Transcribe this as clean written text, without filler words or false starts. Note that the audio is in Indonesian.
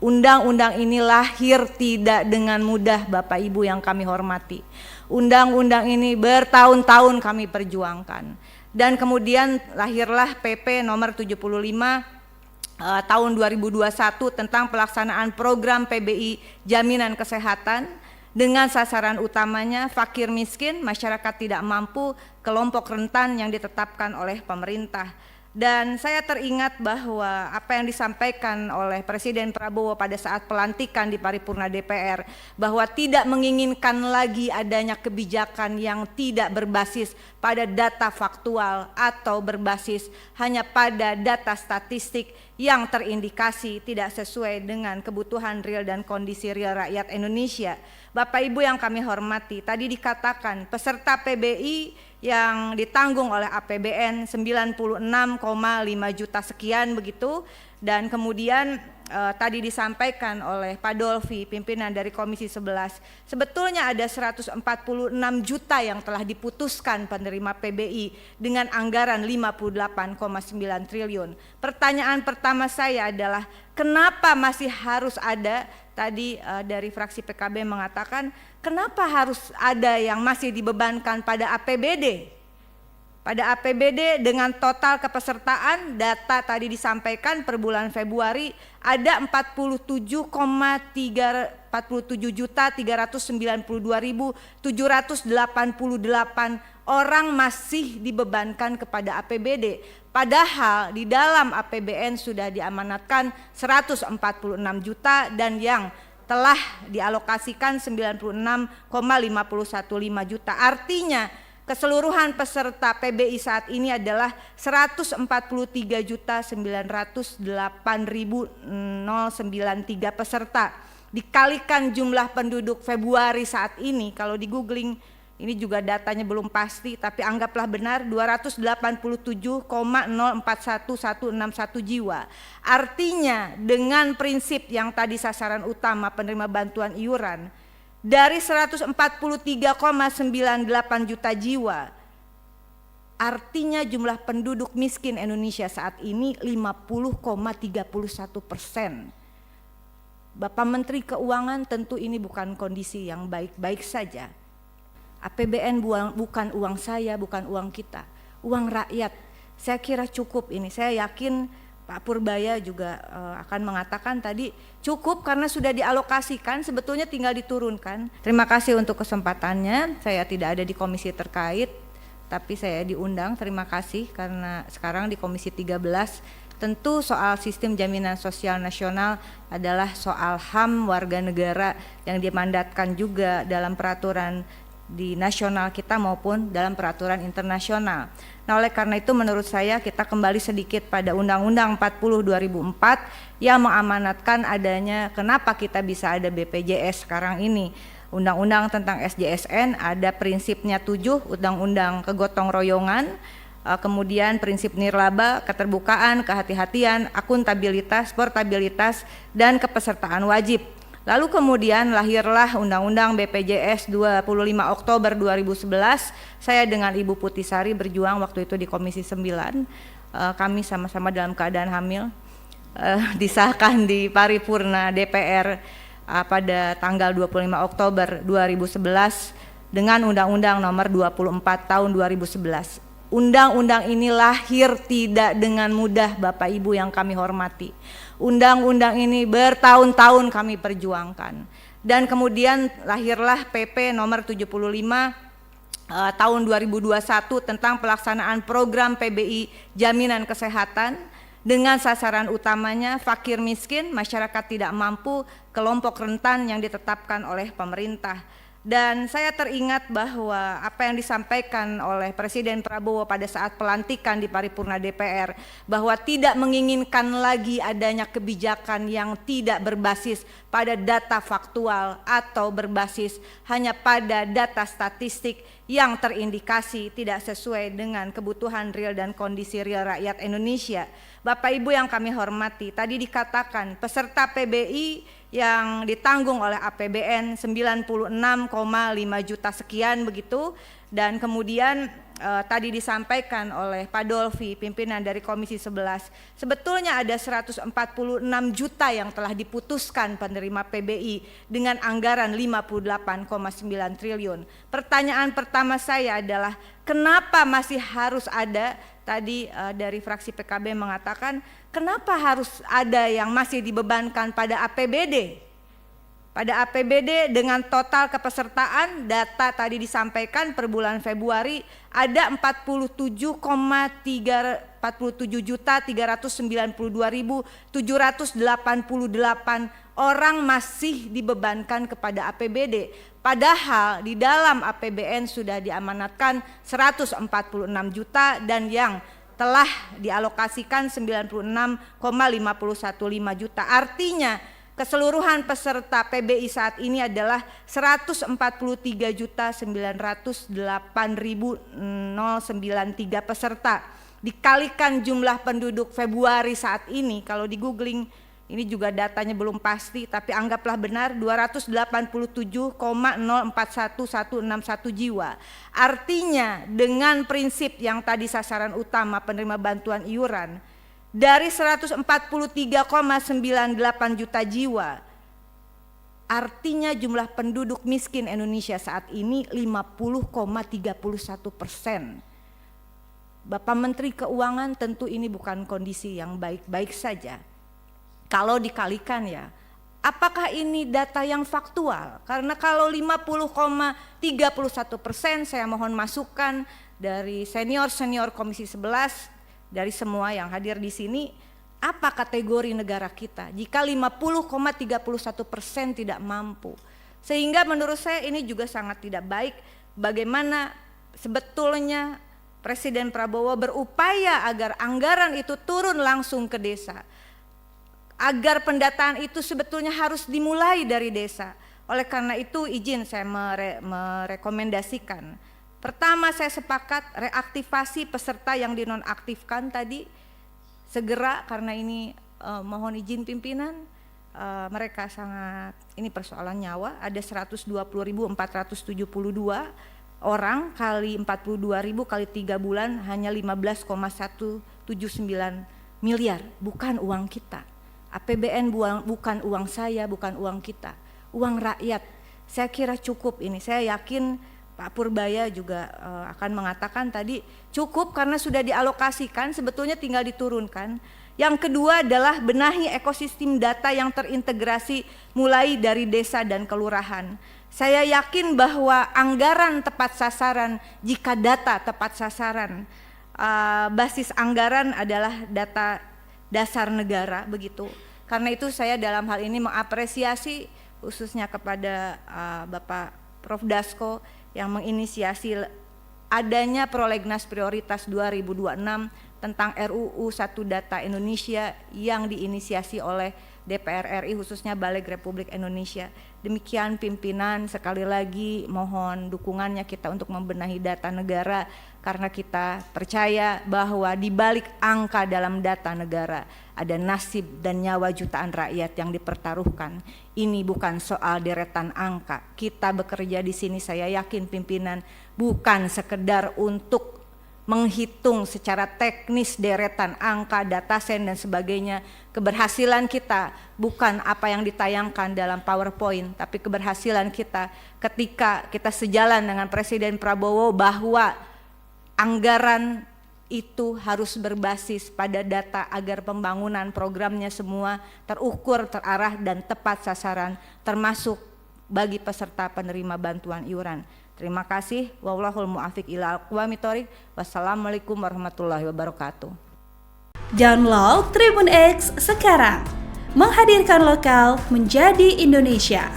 Undang-undang ini lahir tidak dengan mudah, Bapak Ibu yang kami hormati. Undang-undang ini bertahun-tahun kami perjuangkan. Dan kemudian lahirlah PP nomor 75 tahun 2021 tentang pelaksanaan program PBI Jaminan Kesehatan dengan sasaran utamanya fakir miskin, masyarakat tidak mampu, kelompok rentan yang ditetapkan oleh pemerintah. Dan saya teringat bahwa apa yang disampaikan oleh Presiden Prabowo pada saat pelantikan di paripurna DPR, bahwa tidak menginginkan lagi adanya kebijakan yang tidak berbasis pada data faktual atau berbasis hanya pada data statistik yang terindikasi tidak sesuai dengan kebutuhan real dan kondisi real rakyat Indonesia. Bapak Ibu yang kami hormati, tadi dikatakan peserta PBI yang ditanggung oleh APBN 96,5 juta sekian begitu, dan kemudian tadi disampaikan oleh Pak Dolfi, pimpinan dari Komisi 11, sebetulnya ada 146 juta yang telah diputuskan penerima PBI dengan anggaran 58,9 triliun. Pertanyaan pertama saya adalah kenapa masih harus ada, tadi dari fraksi PKB mengatakan kenapa harus ada yang masih dibebankan pada APBD? Pada APBD dengan total kepesertaan data tadi disampaikan per bulan Februari ada 47.392.788 orang masih dibebankan kepada APBD. Padahal di dalam APBN sudah diamanatkan 146 juta dan yang telah dialokasikan 96,515 juta. Artinya keseluruhan peserta PBI saat ini adalah 143.908.093 peserta. Dikalikan jumlah penduduk Februari saat ini, kalau di googling ini juga datanya belum pasti, tapi anggaplah benar 287,041161 jiwa. Artinya dengan prinsip yang tadi sasaran utama penerima bantuan iuran, dari 143,98 juta jiwa, artinya jumlah penduduk miskin Indonesia saat ini 50,31%. Bapak Menteri Keuangan, tentu ini bukan kondisi yang baik-baik saja. APBN bukan uang saya, bukan uang kita, uang rakyat. Saya kira cukup ini, saya yakin Pak Purbaya juga akan mengatakan tadi cukup karena sudah dialokasikan, sebetulnya tinggal diturunkan. Terima kasih untuk kesempatannya. Saya tidak ada di komisi terkait, tapi saya diundang. Terima kasih karena sekarang di Komisi 13 tentu soal sistem jaminan sosial nasional adalah soal HAM warga negara yang dimandatkan juga dalam peraturan di nasional kita maupun dalam peraturan internasional. Nah, oleh karena itu menurut saya kita kembali sedikit pada Undang-Undang 40 2004 yang mengamanatkan adanya kenapa kita bisa ada BPJS sekarang ini. Undang-undang tentang SJSN ada prinsipnya 7, Undang-Undang kegotong royongan, kemudian prinsip nirlaba, keterbukaan, kehati-hatian, akuntabilitas, portabilitas, dan kepesertaan wajib. Lalu kemudian lahirlah Undang-Undang BPJS 25 Oktober 2011. Saya dengan Ibu Putisari berjuang waktu itu di Komisi 9. Kami sama-sama dalam keadaan hamil. Disahkan di paripurna DPR pada tanggal 25 Oktober 2011 dengan Undang-Undang nomor 24 tahun 2011. Undang-undang ini lahir tidak dengan mudah, Bapak Ibu yang kami hormati. Undang-undang ini bertahun-tahun kami perjuangkan. Dan kemudian lahirlah PP nomor 75 tahun 2021 tentang pelaksanaan program PBI Jaminan Kesehatan dengan sasaran utamanya fakir miskin, masyarakat tidak mampu, kelompok rentan yang ditetapkan oleh pemerintah. Dan saya teringat bahwa apa yang disampaikan oleh Presiden Prabowo pada saat pelantikan di paripurna DPR, bahwa tidak menginginkan lagi adanya kebijakan yang tidak berbasis pada data faktual atau berbasis hanya pada data statistik yang terindikasi tidak sesuai dengan kebutuhan real dan kondisi real rakyat Indonesia. Bapak Ibu yang kami hormati, tadi dikatakan peserta PBI yang ditanggung oleh APBN 96,5 juta sekian begitu, Dan kemudian tadi disampaikan oleh Pak Dolfi, pimpinan dari Komisi 11, sebetulnya ada 146 juta yang telah diputuskan penerima PBI dengan anggaran 58,9 triliun. Pertanyaan pertama saya adalah kenapa masih harus ada, tadi dari fraksi PKB mengatakan kenapa harus ada yang masih dibebankan pada APBD? Pada APBD dengan total kepesertaan data tadi disampaikan per bulan Februari ada 47.392.788 orang masih dibebankan kepada APBD. Padahal di dalam APBN sudah diamanatkan 146 juta dan yang telah dialokasikan 96,515 juta. Artinya keseluruhan peserta PBI saat ini adalah 143.908.093 peserta. Dikalikan jumlah penduduk Februari saat ini, kalau di googling ini juga datanya belum pasti, tapi anggaplah benar 287,041161 jiwa. Artinya dengan prinsip yang tadi sasaran utama penerima bantuan iuran, dari 143,98 juta jiwa, artinya jumlah penduduk miskin Indonesia saat ini 50,31%. Bapak Menteri Keuangan, tentu ini bukan kondisi yang baik-baik saja. Kalau dikalikan ya, apakah ini data yang faktual? Karena kalau 50,31%, saya mohon masukan dari senior-senior Komisi 11, dari semua yang hadir di sini, apa kategori negara kita jika 50,31% tidak mampu? Sehingga menurut saya ini juga sangat tidak baik. Bagaimana sebetulnya Presiden Prabowo berupaya agar anggaran itu turun langsung ke desa, agar pendataan itu sebetulnya harus dimulai dari desa. Oleh karena itu izin saya merekomendasikan, pertama saya sepakat reaktivasi peserta yang dinonaktifkan tadi segera, karena ini mohon izin pimpinan, mereka sangat, ini persoalan nyawa. Ada 120.472 orang kali 42.000 kali 3 bulan hanya 15,179 miliar, bukan uang kita. APBN bukan uang saya, bukan uang kita, uang rakyat. Saya kira cukup ini, saya yakin Pak Purbaya juga akan mengatakan tadi cukup karena sudah dialokasikan, sebetulnya tinggal diturunkan. Yang kedua adalah benahi ekosistem data yang terintegrasi mulai dari desa dan kelurahan. Saya yakin bahwa anggaran tepat sasaran, jika data tepat sasaran, basis anggaran adalah data dasar negara begitu. Karena itu saya dalam hal ini mengapresiasi khususnya kepada Bapak Prof. Dasko yang menginisiasi adanya prolegnas prioritas 2026 tentang RUU 1 Data Indonesia yang diinisiasi oleh DPR RI khususnya Baleg Republik Indonesia. Demikian pimpinan, sekali lagi mohon dukungannya kita untuk membenahi data negara, karena kita percaya bahwa di balik angka dalam data negara ada nasib dan nyawa jutaan rakyat yang dipertaruhkan. Ini bukan soal deretan angka. Kita bekerja di sini, saya yakin pimpinan, bukan sekedar untuk menghitung secara teknis deretan angka, datasen dan sebagainya. Keberhasilan kita bukan apa yang ditayangkan dalam PowerPoint, tapi keberhasilan kita ketika kita sejalan dengan Presiden Prabowo bahwa anggaran itu harus berbasis pada data agar pembangunan programnya semua terukur, terarah dan tepat sasaran, termasuk bagi peserta penerima bantuan iuran. Terima kasih. Wallahul muwaffiq ila aqwamit thoriq. Wassalamualaikum warahmatullahi wabarakatuh. Download Tribun X sekarang. Menghadirkan lokal menjadi Indonesia.